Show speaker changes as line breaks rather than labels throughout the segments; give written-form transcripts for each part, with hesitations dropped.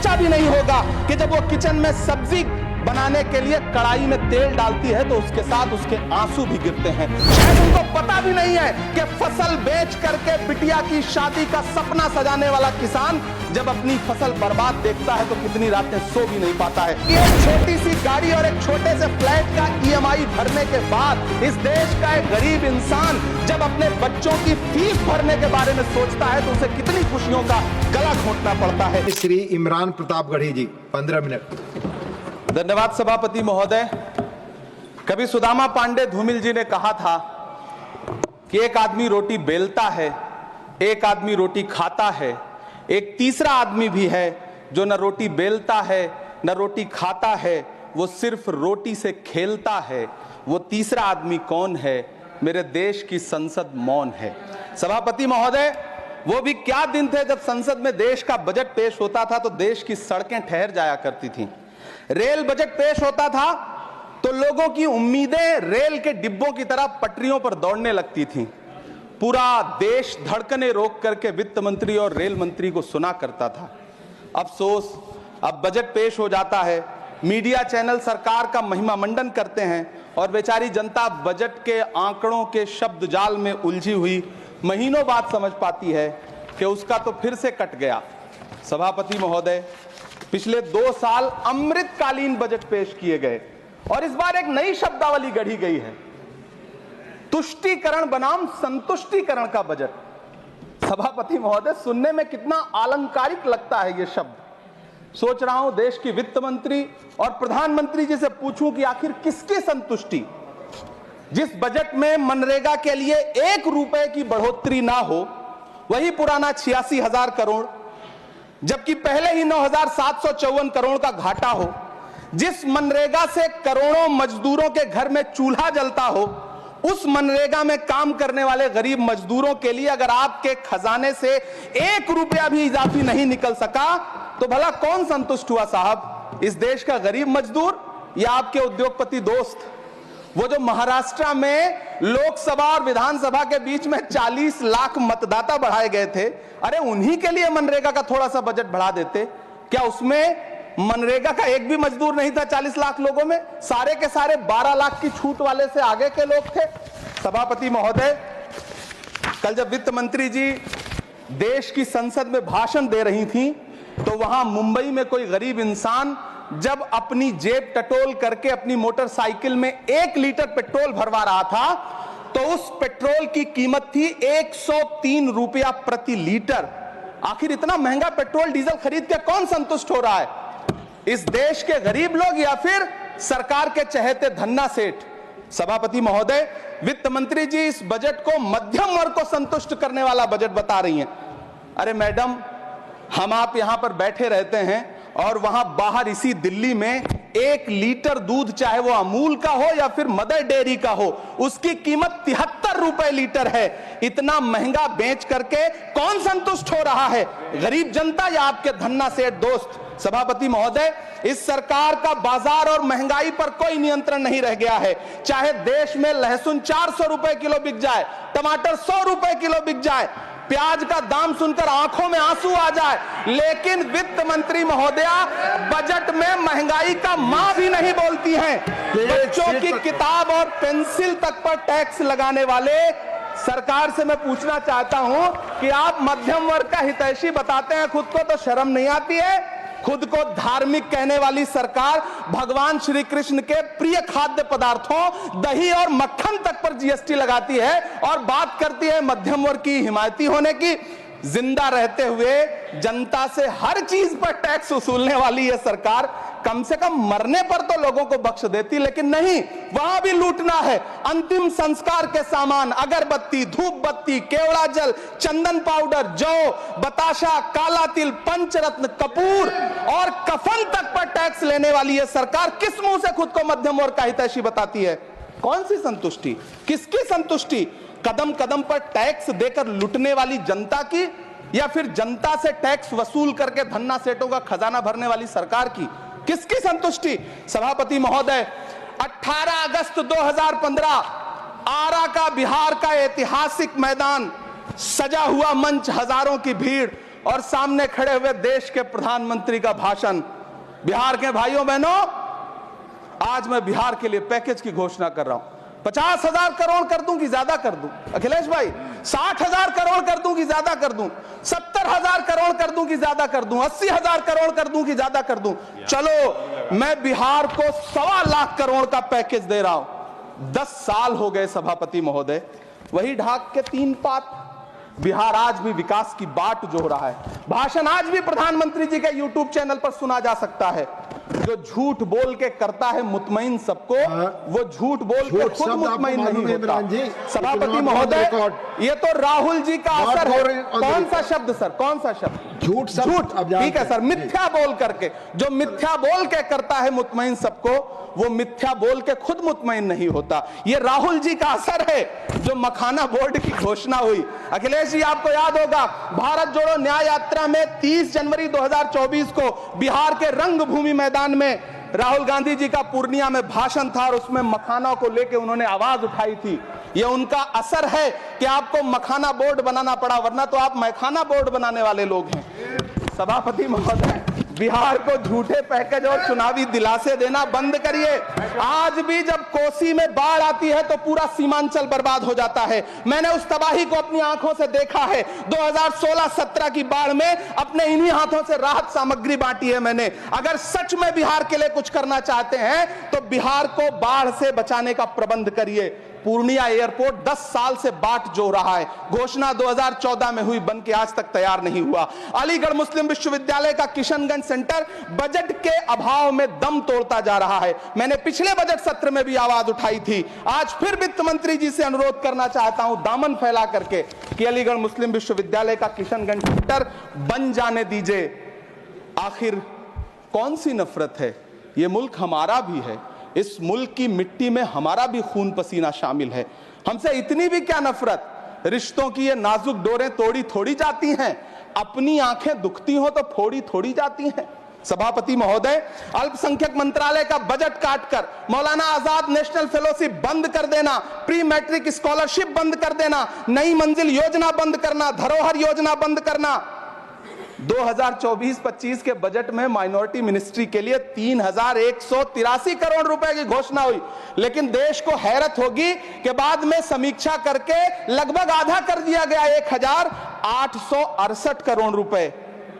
सोचा भी नहीं होगा कि जब वो किचन में सब्जी बनाने के लिए कढ़ाई में तेल डालती है तो उसके साथ उसके आंसू भी गिरते हैं। शायद उनको पता भी नहीं है कि फसल बेच करके बिटिया की शादी का सपना सजाने वाला किसान जब अपनी फसल बर्बाद देखता है तो कितनी रातें सो भी नहीं पाता है। एक छोटी सी गाड़ी और एक छोटे से फ्लैट का EMI भरने के बाद इस देश का एक गरीब इंसान जब अपने बच्चों की फीस भरने के बारे में सोचता है तो उसे कितनी खुशियों का गला घोंटना पड़ता है।
श्री इमरान प्रतापगढ़ी जी 15 मिनट।
धन्यवाद सभापति महोदय। कभी सुदामा पांडे धूमिल जी ने कहा था कि एक आदमी रोटी बेलता है, एक आदमी रोटी खाता है, एक तीसरा आदमी भी है जो न रोटी बेलता है न रोटी खाता है, वो सिर्फ रोटी से खेलता है। वो तीसरा आदमी कौन है? मेरे देश की संसद मौन है। सभापति महोदय, वो भी क्या दिन थे जब संसद में देश का बजट पेश होता था तो देश की सड़कें ठहर जाया करती थीं। रेल बजट पेश होता था तो लोगों की उम्मीदें रेल के डिब्बों की तरह पटरियों पर दौड़ने लगती थीं। पूरा देश धड़कने रोक करके वित्त मंत्री और रेल मंत्री को सुना करता था। अफसोस, अब बजट पेश हो जाता है, मीडिया चैनल सरकार का महिमा मंडन करते हैं और बेचारी जनता बजट के आंकड़ों के शब्द जाल में उलझी हुई महीनों बाद समझ पाती है कि उसका तो फिर से कट गया। सभापति महोदय, पिछले 2 साल अमृतकालीन बजट पेश किए गए और इस बार एक नई शब्दावली गढ़ी गई है, तुष्टीकरण बनाम संतुष्टीकरण का बजट। सभापति महोदय, सुनने में कितना अलंकारिक लगता है ये शब्द। सोच रहा हूं देश की वित्त मंत्री और प्रधानमंत्री जी से पूछूं कि आखिर किसकी संतुष्टि? जिस बजट में मनरेगा के लिए 1 रुपए की बढ़ोतरी ना हो, वही पुराना 86,000 करोड़, जबकि पहले ही 9,754 करोड़ का घाटा हो, जिस मनरेगा से करोड़ों मजदूरों के घर में चूल्हा जलता हो, उस मनरेगा में काम करने वाले गरीब मजदूरों के लिए अगर आपके खजाने से 1 रुपया भी इजाफी नहीं निकल सका तो भला कौन संतुष्ट हुआ साहब? इस देश का गरीब मजदूर या आपके उद्योगपति दोस्त? वो जो महाराष्ट्र में लोकसभा और विधानसभा के बीच में 40 लाख मतदाता बढ़ाए गए थे, अरे उन्हीं के लिए मनरेगा का थोड़ा सा बजट बढ़ा देते। क्या उसमें मनरेगा का एक भी मजदूर नहीं था 40 लाख लोगों में? सारे के सारे 12 लाख की छूट वाले से आगे के लोग थे। सभापति महोदय, कल जब वित्त मंत्री जी देश की संसद में भाषण दे रही थी तो वहां मुंबई में कोई गरीब इंसान जब अपनी जेब टटोल करके अपनी मोटरसाइकिल में 1 लीटर पेट्रोल भरवा रहा था तो उस पेट्रोल की कीमत थी 103 रुपया प्रति लीटर। आखिर इतना महंगा पेट्रोल डीजल खरीद के कौन संतुष्ट हो रहा है? इस देश के गरीब लोग या फिर सरकार के चहेते धन्ना सेठ? सभापति महोदय, वित्त मंत्री जी इस बजट को मध्यम वर्ग को संतुष्ट करने वाला बजट बता रही हैं। अरे मैडम, हम आप यहां पर बैठे रहते हैं और वहां बाहर इसी दिल्ली में 1 लीटर दूध, चाहे वो अमूल का हो या फिर मदर डेयरी का हो, उसकी कीमत 73 रुपए लीटर है। इतना महंगा बेच करके कौन संतुष्ट हो रहा है? गरीब जनता या आपके धन्ना सेठ दोस्त? सभापति महोदय, इस सरकार का बाजार और महंगाई पर कोई नियंत्रण नहीं रह गया है। चाहे देश में लहसुन 400 रुपए किलो बिक जाए, टमाटर 100 रुपए किलो बिक जाए, प्याज का दाम सुनकर आंखों में आंसू आ जाए, लेकिन वित्त मंत्री महोदया बजट में महंगाई का मां भी नहीं बोलती हैं। बच्चों की किताब और पेंसिल तक पर टैक्स लगाने वाले सरकार से मैं पूछना चाहता हूं कि आप मध्यम वर्ग का हितैषी बताते हैं, खुद को तो शर्म नहीं आती है? खुद को धार्मिक कहने वाली सरकार भगवान श्री कृष्ण के प्रिय खाद्य पदार्थों दही और मक्खन तक पर जीएसटी लगाती है और बात करती है मध्यम वर्ग की हिमायती होने की। जिंदा रहते हुए जनता से हर चीज पर टैक्स वसूलने वाली यह सरकार कम से कम मरने पर तो लोगों को बख्श देती, लेकिन नहीं, वहां भी लूटना है। अंतिम संस्कार के सामान, अगरबत्ती, धूप बत्ती, केवड़ा जल, चंदन पाउडर, जौ, बताशा, काला तिल, पंचरत्न, कपूर और कफन तक पर टैक्स लेने वाली यह सरकार किस मुंह से खुद को मध्यम वर्ग का हितैषी बताती है? कौन सी संतुष्टि? किसकी संतुष्टि? कदम कदम पर टैक्स देकर लूटने वाली जनता की या फिर जनता से टैक्स वसूल करके धन्ना सेठों का खजाना भरने वाली सरकार की? किसकी संतुष्टि? सभापति महोदय, 18 अगस्त 2015 आरा का बिहार का ऐतिहासिक मैदान, सजा हुआ मंच, हजारों की भीड़ और सामने खड़े हुए देश के प्रधानमंत्री का भाषण। बिहार के भाइयों बहनों, आज मैं बिहार के लिए पैकेज की घोषणा कर रहा हूं। 50,000 करोड़ कर दूं कि ज्यादा कर दूं? अखिलेश भाई, 60,000 करोड़ कर दूं कि ज्यादा कर दूं? 70,000 करोड़ कर दूं कि ज्यादा कर दूं? 80,000 करोड़ कर दूं कि ज्यादा कर दूं? चलो, मैं बिहार को 1.25 लाख करोड़ का पैकेज दे रहा हूं। 10 साल हो गए सभापति महोदय, वही ढाक के 3 पात। बिहार आज भी विकास की बाट जो रहा है। भाषण आज भी प्रधानमंत्री जी के यूट्यूब चैनल पर सुना जा सकता है। जो झूठ बोल के करता है मुतमईन सबको, वो झूठ बोल के खुद मुतमईन नहीं होता। सभापति महोदय, ये तो राहुल जी का असर है। कौन सा शब्द सर, कौन सा शब्द? झूठ। ठीक है सर, मिथ्या बोल करके, जो मिथ्या बोल के करता है मुतमईन सबको, वो मिथ्या बोल के खुद मुतमईन नहीं होता। ये राहुल जी का असर है। जो मखाना बोर्ड की घोषणा हुई, अखिलेश जी आपको याद होगा, भारत जोड़ो न्याय यात्रा में 30 जनवरी 2024 को बिहार के रंगभूमि मैदान में राहुल गांधी जी का पूर्णिया में भाषण था और उसमें मखाना को लेकर उन्होंने आवाज उठाई थी। ये उनका असर है कि आपको मखाना बोर्ड बनाना पड़ा, वरना तो आप मैखाना बोर्ड बनाने वाले लोग हैं। सभापति महोदय, बिहार को झूठे पैकेज और चुनावी दिलासे देना बंद करिए। आज भी जब कोसी में बाढ़ आती है तो पूरा सीमांचल बर्बाद हो जाता है। मैंने उस तबाही को अपनी आंखों से देखा है। 2016-17 की बाढ़ में अपने इन्हीं हाथों से राहत सामग्री बांटी है मैंने। अगर सच में बिहार के लिए कुछ करना चाहते हैं तो बिहार को बाढ़ से बचाने का प्रबंध करिए। पूर्णिया एयरपोर्ट 10 साल से बाट जो रहा है। घोषणा 2014 में हुई, बन के आज तक तैयार नहीं हुआ। अलीगढ़ मुस्लिम विश्वविद्यालय का किशनगंज सेंटर बजट के अभाव में दम तोड़ता जा रहा है। मैंने पिछले बजट सत्र में भी आवाज उठाई थी। आज फिर वित्त मंत्री जी से अनुरोध करना चाहता हूं, दामन फैला करके, कि अलीगढ़ मुस्लिम विश्वविद्यालय का किशनगंज सेंटर बन जाने दीजिए। आखिर कौन सी नफरत है? यह मुल्क हमारा भी है। इस मुल्क की मिट्टी में हमारा भी खून पसीना शामिल है। हमसे इतनी भी क्या नफरत? रिश्तों की ये नाजुक डोरें तोड़ी थोड़ी जाती हैं। अपनी आंखें दुखती हो तो फोड़ी थोड़ी जाती हैं। सभापति महोदय, अल्पसंख्यक मंत्रालय का बजट काटकर मौलाना आजाद नेशनल फेलोशिप बंद कर देना, प्री मैट्रिक स्कॉलरशिप बंद कर देना, नई मंजिल योजना बंद करना, धरोहर योजना बंद करना। 2024-25 के बजट में माइनॉरिटी मिनिस्ट्री के लिए 3,183 करोड़ रुपए की घोषणा हुई, लेकिन देश को हैरत होगी कि बाद में समीक्षा करके लगभग आधा कर दिया गया, 1,868 करोड़ रुपए।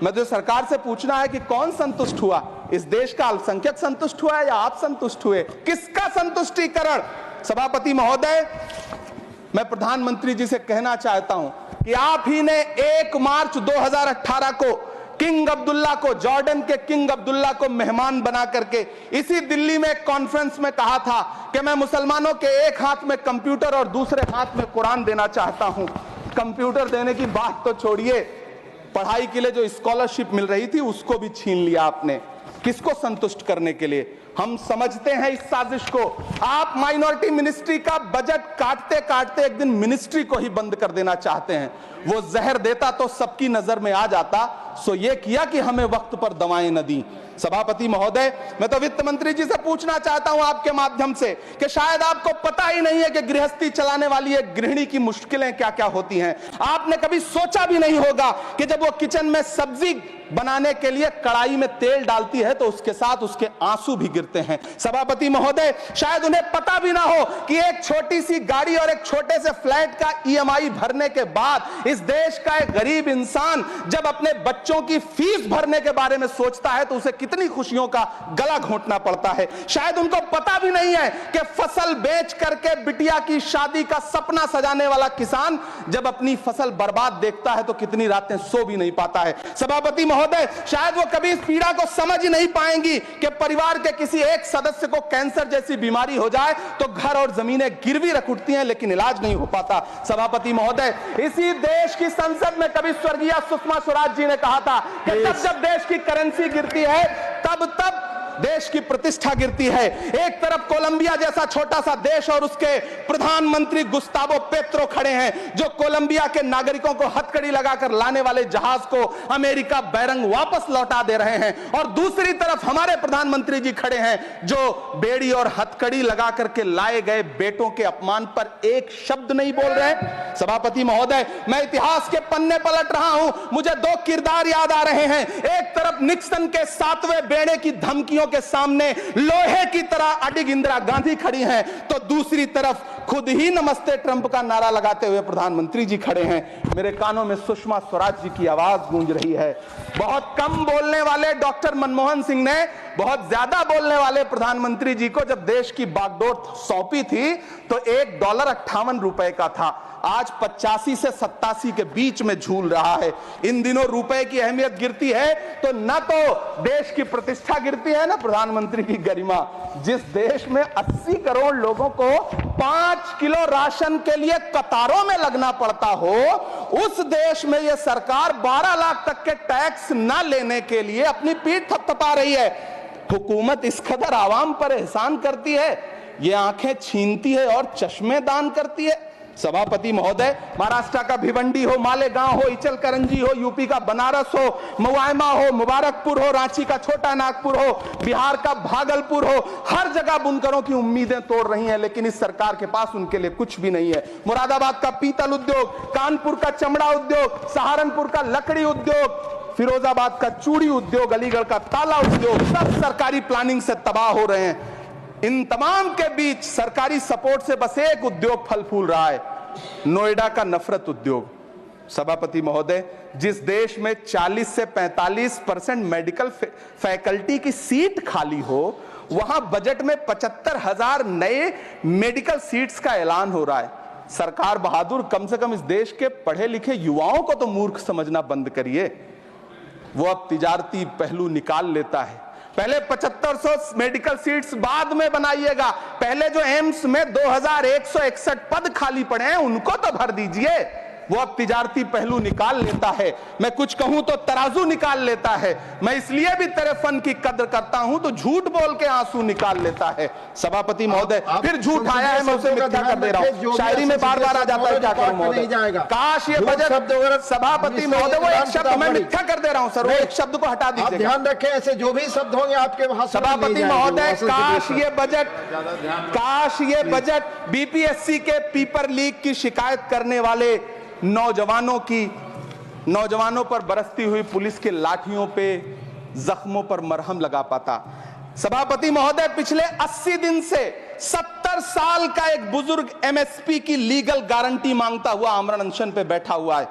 मैं तो सरकार से पूछना है कि कौन संतुष्ट हुआ? इस देश का अल्पसंख्यक संतुष्ट हुआ या आप संतुष्ट हुए? किसका संतुष्टीकरण? सभापति महोदय, मैं प्रधानमंत्री जी से कहना चाहता हूं कि आप ही ने 1 मार्च 2018 को किंग अब्दुल्ला को, जॉर्डन के किंग अब्दुल्ला को मेहमान बना करके इसी दिल्ली में एक कॉन्फ्रेंस में कहा था कि मैं मुसलमानों के एक हाथ में कंप्यूटर और दूसरे हाथ में कुरान देना चाहता हूं। कंप्यूटर देने की बात तो छोड़िए, पढ़ाई के लिए जो स्कॉलरशिप मिल रही थी उसको भी छीन लिया आपने। किसको संतुष्ट करने के लिए? हम समझते हैं इस साजिश को। आप माइनॉरिटी मिनिस्ट्री का बजट काटते काटते एक दिन मिनिस्ट्री को ही बंद कर देना चाहते हैं। वो जहर देता तो सबकी नजर में आ जाता, सो ये किया कि हमें वक्त पर दवाएं न दी। सभापति महोदय, मैं तो वित्त मंत्री जी से पूछना चाहता हूं आपके माध्यम से कि शायद आपको पता ही नहीं है कि गृहस्थी चलाने वाली एक गृहिणी की मुश्किलें क्या क्या होती हैं। आपने कभी सोचा भी नहीं होगा कि जब वो किचन में सब्जी बनाने के लिए कढ़ाई में तेल डालती है तो उसके साथ उसके आंसू भी गिरते हैं। सभापति महोदय, शायद उन्हें पता भी ना हो कि एक छोटी सी गाड़ी और एक छोटे से फ्लैट का EMI भरने के बाद इस देश का एक गरीब इंसान जब अपने बच्चों की फीस भरने के बारे में सोचता है तो उसे कितनी खुशियों का गला घोंटना पड़ता है। शायद उनको पता भी नहीं है कि फसल बेच करके बिटिया की शादी का सपना सजाने वाला किसान जब अपनी फसल बर्बाद देखता है तो कितनी रातें सो भी नहीं पाता है। सभापति महोदय, शायद वो कभी इस पीड़ा को समझ ही नहीं पाएंगी कि परिवार के किसी एक सदस्य को कैंसर जैसी बीमारी हो जाए तो घर और जमीनें गिरवी रख उठती हैं, लेकिन इलाज नहीं हो पाता। सभापति महोदय, इसी देश की संसद में कभी स्वर्गीय सुषमा स्वराज जी ने कहा था कि तब जब देश की करेंसी गिरती है तब देश की प्रतिष्ठा गिरती है। एक तरफ कोलंबिया जैसा छोटा सा देश और उसके प्रधानमंत्री गुस्तावो पेत्रो खड़े हैं, जो कोलंबिया के नागरिकों को हथकड़ी लगाकर लाने वाले जहाज को अमेरिका बैरंग वापस लौटा दे रहे हैं, और दूसरी तरफ हमारे प्रधानमंत्री जी खड़े हैं जो बेड़ी और हथकड़ी लगा करके लाए गए बेटों के अपमान पर एक शब्द नहीं बोल रहे। सभापति महोदय, मैं इतिहास के पन्ने पलट रहा हूं, मुझे दो किरदार याद आ रहे हैं। एक तरफ निक्सन के 7वें बेड़े की धमकियों के सामने लोहे की तरह अडिग इंदिरा गांधी खड़ी हैं, तो दूसरी तरफ खुद ही नमस्ते ट्रंप का नारा लगाते हुए प्रधानमंत्री जी खड़े हैं। मेरे कानों में सुषमा स्वराज जी की आवाज गूंज रही है। बहुत कम बोलने वाले डॉक्टर मनमोहन सिंह ने बहुत ज्यादा बोलने वाले प्रधानमंत्री जी को जब देश की बागडोर सौंपी थी तो $1.58 का था, आज 85 से 87 के बीच में झूल रहा है। इन दिनों रुपए की अहमियत गिरती है तो न तो देश की प्रतिष्ठा गिरती है, ना प्रधानमंत्री की गरिमा। जिस देश में 80 करोड़ लोगों को 5 किलो राशन के लिए कतारों में लगना पड़ता हो, उस देश में यह सरकार 12 लाख तक के टैक्स न लेने के लिए अपनी पीठ थपथपा रही है। हुकूमत इस कदर आवाम पर एहसान करती है, ये आंखें छीनती है और चश्मे दान करती है। सभापति महोदय, महाराष्ट्र का भिवंडी हो, मालेगांव हो, इचलकरंजी हो, यूपी का बनारस हो, मुआयमा हो, मुबारकपुर हो, रांची का छोटा नागपुर हो, बिहार का भागलपुर हो, हर जगह बुनकरों की उम्मीदें तोड़ रही हैं, लेकिन इस सरकार के पास उनके लिए कुछ भी नहीं है। मुरादाबाद का पीतल उद्योग, कानपुर का चमड़ा उद्योग, सहारनपुर का लकड़ी उद्योग, फिरोजाबाद का चूड़ी उद्योग, अलीगढ़ का ताला उद्योग, सब सरकारी प्लानिंग से तबाह हो रहे हैं। इन तमाम के बीच सरकारी सपोर्ट से बस एक उद्योग फल फूल रहा है, नोएडा का नफरत उद्योग। सभापति महोदय, जिस देश में 40 से 45% मेडिकल फैकल्टी की सीट खाली हो, वहां बजट में 75,000 नए मेडिकल सीट्स का ऐलान हो रहा है। सरकार बहादुर, कम से कम इस देश के पढ़े लिखे युवाओं को तो मूर्ख समझना बंद करिए। वो अब तिजारती पहलू निकाल लेता है। पहले 7500 मेडिकल सीट्स बाद में बनाइएगा, पहले जो एम्स में 2161 पद खाली पड़े हैं उनको तो भर दीजिए। वो अब तिजारती पहलू निकाल लेता है, मैं कुछ कहूं तो तराजू निकाल लेता है। मैं इसलिए भी तेरे फन की कद्र करता हूं तो झूठ बोल के आंसू निकाल लेता है। सभापति महोदय, फिर झूठ आया है, मैं उसे मिथ्या कर दे रहा हूं। शायरी में बार बार आ जाता है, क्या करूं महोदय। काश ये बजट, सभापति महोदय, वो एक शब्द मैं मिथ्या कर दे रहा हूं सर, वो एक शब्द को हटा दीजिए।
ध्यान रखें, ऐसे जो भी शब्द होंगे आपके वहां।
सभापति महोदय, काश ये बजट बीपीएससी के पेपर लीक की शिकायत करने वाले नौजवानों पर बरसती हुई पुलिस के लाठियों पे, जख्मों पर मरहम लगा पाता। सभापति महोदय, पिछले 80 दिन से 70 साल का एक बुजुर्ग एमएसपी की लीगल गारंटी मांगता हुआ आमरण अनशन पे बैठा हुआ है।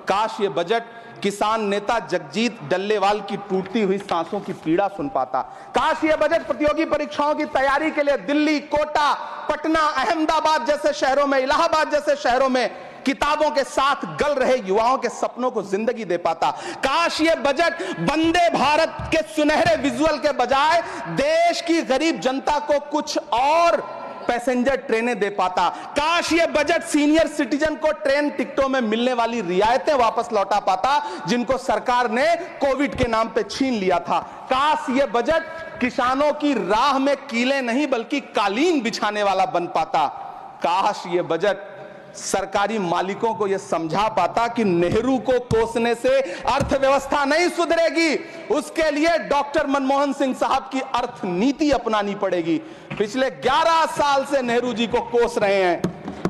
काश ये बजट किसान नेता जगजीत डल्लेवाल की टूटती हुई सांसों की पीड़ा सुन पाता। काश ये बजट प्रतियोगी परीक्षाओं की तैयारी के लिए दिल्ली, कोटा, पटना, अहमदाबाद जैसे शहरों में, इलाहाबाद जैसे शहरों में किताबों के साथ गल रहे युवाओं के सपनों को जिंदगी दे पाता। काश ये बजट वंदे भारत के सुनहरे विजुअल के बजाय देश की गरीब जनता को कुछ और पैसेंजर ट्रेनें दे पाता। काश ये बजट सीनियर सिटीजन को ट्रेन टिकटों में मिलने वाली रियायतें वापस लौटा पाता, जिनको सरकार ने कोविड के नाम पे छीन लिया था। काश ये बजट किसानों की राह में कीले नहीं बल्कि कालीन बिछाने वाला बन पाता। काश ये बजट सरकारी मालिकों को यह समझा पाता कि नेहरू को कोसने से अर्थव्यवस्था नहीं सुधरेगी, उसके लिए डॉक्टर मनमोहन सिंह साहब की अर्थ नीति अपनानी पड़ेगी। पिछले 11 साल से नेहरू जी को कोस रहे हैं,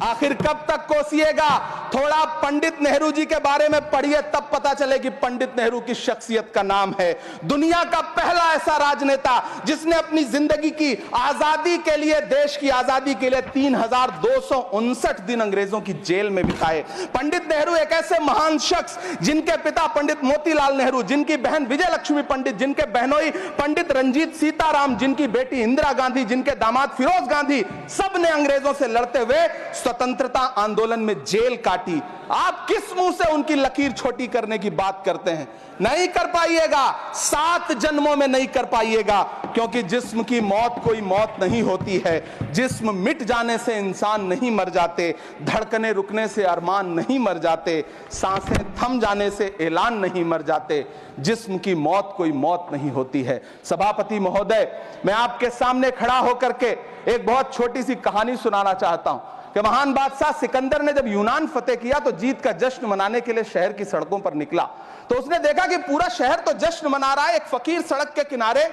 आखिर कब तक कोसिएगा? थोड़ा पंडित नेहरू जी के बारे में पढ़िए, तब पता चले कि पंडित नेहरू की शख्सियत का नाम है। दुनिया का पहला ऐसा राजनेता जिसने अपनी जिंदगी की आजादी के लिए, देश की आजादी के लिए 3259 दिन अंग्रेजों की जेल में बिताए। पंडित नेहरू एक ऐसे महान शख्स जिनके पिता पंडित मोतीलाल नेहरू, जिनकी बहन विजय लक्ष्मी पंडित, जिनके बहनोई पंडित रंजीत सीताराम, जिनकी बेटी इंदिरा गांधी, जिनके दामाद फिरोज गांधी, सब ने अंग्रेजों से लड़ते हुए स्वतंत्रता आंदोलन में जेल काटी। आप किस मुंह से उनकी लकीर छोटी करने की बात करते हैं? नहीं कर पाइएगा, 7 जन्मों में नहीं कर पाइएगा, क्योंकि जिस्म की मौत कोई मौत नहीं होती है। जिस्म मिट जाने से इंसान नहीं मर जाते, धड़कने रुकने से अरमान नहीं मर जाते, सांसें थम जाने से ऐलान नहीं मर जाते। जिस्म की मौत कोई मौत नहीं होती है। सभापति महोदय, मैं आपके सामने खड़ा होकर के एक बहुत छोटी सी कहानी सुनाना चाहता हूं कि महान बादशाह सिकंदर ने जब यूनान फतेह किया तो जीत का जश्न मनाने के लिए शहर की सड़कों पर निकला। तो उसने देखा कि पूरा शहर तो जश्न मना रहा है, एक फकीर सड़क के किनारे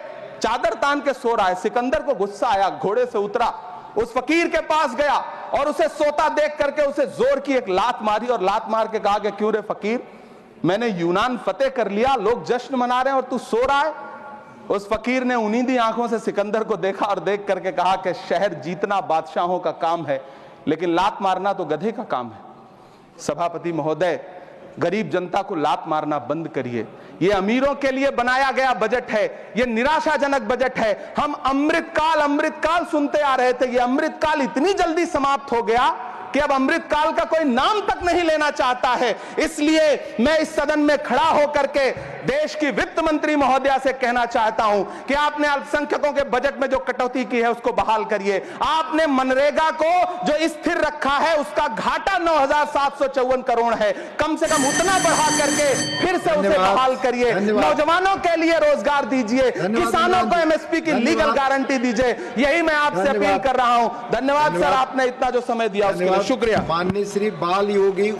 चादर तान के सो रहा है। सिकंदर को गुस्सा आया, घोड़े से उतरा, उस फकीर के पास गया और उसे सोता देख करके उसे जोर की एक लात मारी और लात मार के कहा कि क्यों रे फकीर, मैंने यूनान फतेह कर लिया, लोग जश्न मना रहे हैं और तू सो रहा है। उस फकीर ने उन्नीदी आंखों से सिकंदर को देखा और देख करके कहा कि शहर जीतना बादशाहों का काम है, लेकिन लात मारना तो गधे का काम है। सभापति महोदय, गरीब जनता को लात मारना बंद करिए। ये अमीरों के लिए बनाया गया बजट है, ये निराशाजनक बजट है। हम अमृतकाल सुनते आ रहे थे, ये अमृतकाल इतनी जल्दी समाप्त हो गया कि अब अमृतकाल का कोई नाम तक नहीं लेना चाहता है। इसलिए मैं इस सदन में खड़ा होकर के देश की वित्त मंत्री महोदया से कहना चाहता हूं कि आपने अल्पसंख्यकों के बजट में जो कटौती की है उसको बहाल करिए। आपने मनरेगा को जो स्थिर रखा है उसका घाटा 9,754 करोड़ है, कम से कम उतना बढ़ा करके फिर से उसे बहाल करिए। नौजवानों के लिए रोजगार दीजिए, किसानों को एमएसपी की लीगल गारंटी दीजिए। यही मैं आपसे अपील कर रहा हूं। धन्यवाद सर, आपने इतना जो समय दिया उसके लिए शुक्रिया।
माननीय श्री बाल योगी